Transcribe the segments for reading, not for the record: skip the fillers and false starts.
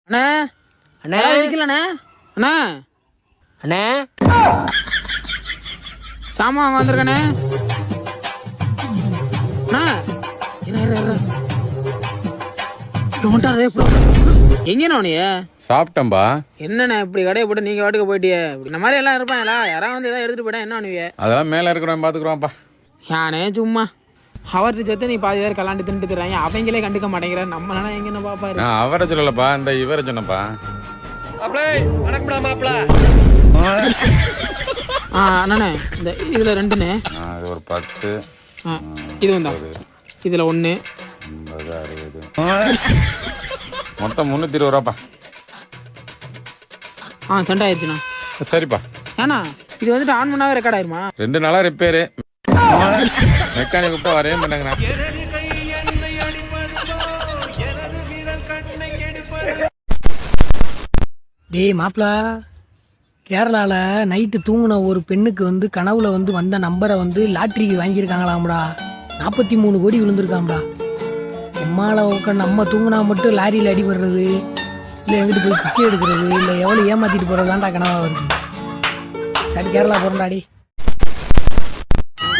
அண்ணா அண்ணா இருக்கலண்ணே அண்ணா அண்ணா சாமா அங்க வந்திருக்கண்ணே அண்ணா எங்கண்ணா நீ சாப்பிட்டம்பா. என்னண்ணா இப்படி கடையை போட்டு நீங்க வாட்டுக்கு போயிட்டியே இந்த மாதிரி எல்லாம் இருப்பாங்களா? யாராவது வந்து ஏதாவது எடுத்துட்டு போயிட்டா என்ன பண்ணுவீங்க? அதெல்லாம் மேல இருக்கிறோம் பாத்துக்கிறோம்ப்பா. யானே சும்மா அவர்கிட்ட சேர்த்து நீ பாதி பேர் கலாண்டு தின்ட்டு தர்றாங்க, அவங்களே கண்டுக்க மாட்டேங்கிறார். நம்மளால எங்கன்னு பாப்பாரு. நான் அவரை சொல்லலப்பா, இந்த இவரை சொன்னப்பா. அண்ணே இந்த இதுல 2ண்ணே, இது ஒரு 10, இது வந்தா இதுல 1 50 60 மொத்தம் 320 ரூபாப்பா. சென்ட் ஆயிடுச்சுண்ணா. சரிப்பா. ஏண்ணா இது வந்துட்டு ஆன் பண்ணாவே ரெக்கார்ட் ஆயிருமா? 2 நாளா ரிப்பேரு, மெக்கானிக் கூப்பிட்டா வரவே மாட்டாங்கண்ணா. டேய் மாப்பிள, கேரளால நைட்டு தூங்கின ஒரு பெண்ணுக்கு வந்து கனவுல வந்து வந்த நம்பரை வந்து லாட்ரிக்கு வாங்கியிருக்காங்களாம்டா. 43 கோடி விழுந்திருக்காம்டா. அம்மால நம்ம தூங்கினா மட்டும் லாரியில் அடிபடுறது, இல்லை எங்கிட்டு போய் பிச்சை எடுக்கிறது, இல்லை எவ்வளோ ஏமாத்திட்டு போறதுதான்டா கனவா வருது. சரி கேரளா போறேன்டாடி.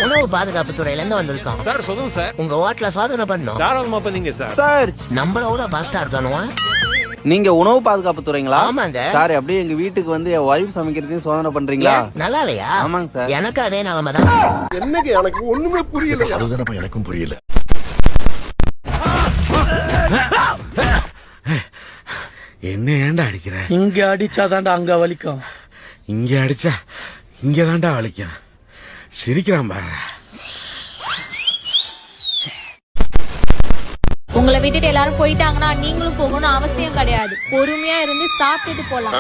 உணவு பாதுகாப்பு துறையில இருந்து வந்திருக்கோம் சார். சொல்லுங்க சார். உங்க ஹோட்டல சோதனை பண்ணோம். தாராளமா பண்ணீங்க சார். சார் நம்மளோட பாஸ்டா இருக்கானுவா? நீங்க உணவு பாதுகாப்பு துறைங்களா? ஆமாங்க சார். அப்படியே எங்க வீட்டுக்கு வந்து என் ஒய்ஃப் சமைக்கிறதையும் சோதனை பண்றீங்களா? நல்லா இல்லையா? ஆமாங்க சார். எனக்கு அதே நிலைமை தான். என்னங்க எனக்கு ஒண்ணுமே புரியல. அதுதானப்பா எனக்கும் புரியல. என்ன ஏன்டா அடிக்கிற? இங்க அடிச்சாதான்டா அங்க வலிக்கும். இங்க அடிச்சா இங்கதான்டா வலிக்கும். சிரிக்கிறான் பாரு. உங்களை விட்டுட்டு எல்லாரும் போயிட்டாங்கன்னா நீங்களும் போகணும் அவசியம் கிடையாது. பொறுமையா இருந்து சாப்பிட்டுட்டு போலாம்.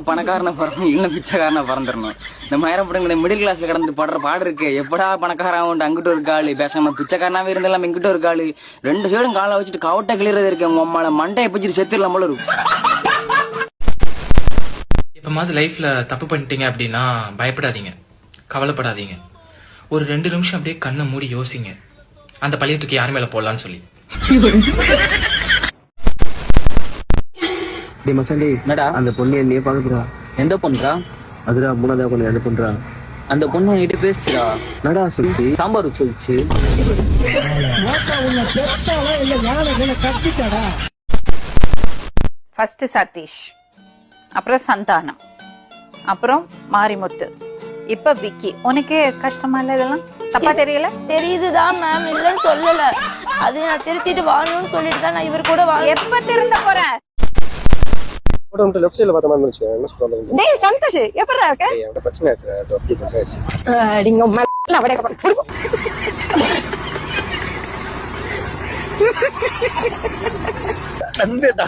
பணக்காரனை பிறக்கணும் இல்ல பிச்சைக்காரனை பிறந்துடணும். இந்த மயிரம் படங்கள் இந்த மிடில் கிளாஸ்ல கடந்து படுற பாடு இருக்கு. எப்படா பணக்காரன் அங்கிட்ட ஒரு காலு பேசாம பிச்சைக்காரனாவே இருந்தாலும் இங்கிட்ட ஒரு காலு, 2 சைடும் காலை வச்சுட்டு கவட்டை கிளியறது இருக்கு. உங்க அம்மால மண்டையை பிடிச்சிட்டு செத்துடலாம் போல இருக்கும். இப்ப மாதிரி லைஃப்ல தப்பு பண்ணிட்டீங்க அப்படின்னா பயப்படாதீங்க, கவலைப்படாதீங்க. ஒரு 2 நிமிஷம் அப்படியே கண்ணை மூடி யோசிங்க, அந்த பள்ளியத்துக்கு யார் மேல போடலான்னு சொல்லி. அந்த பொண்ணு என்னையே பாக்குறா. எந்த பொண்ணுடா? அதுடா 3வது பொண்ணு. அந்த பொண்ணுடா, அந்த பொண்ணு என்கிட்ட பேசுறா. நடா சொல்லிச்சு, சாம்பார் சொல்லிச்சு. ஃபர்ஸ்ட் சதீஷ், அப்புறம் சந்தானம், அப்புறம் மாரிமுத்து, இப்ப விக்கி. உனக்கே கஷ்டமா இல்ல? இதெல்லாம் தப்பா தெரியல? தெரியுதுதான் மேம், இல்லன்னு சொல்லல. அது நான் திருத்திட்டு வாழணும்னு சொல்லிட்டு தான் நான் இவர் கூட எப்ப திருந்த போறேன்? லெஃப்ட் சைடுல பார்த்த மாதிரி இருந்துச்சு. என்ன சொல்றாங்க? டேய் சந்தோஷ், எப்பறா இருக்க? ஏய் அவட பிரச்சனை ஆச்சு. அது அப்படி பிரச்சனை ஆச்சு. நீங்க மேல அவடே கப்ப சந்தேடா.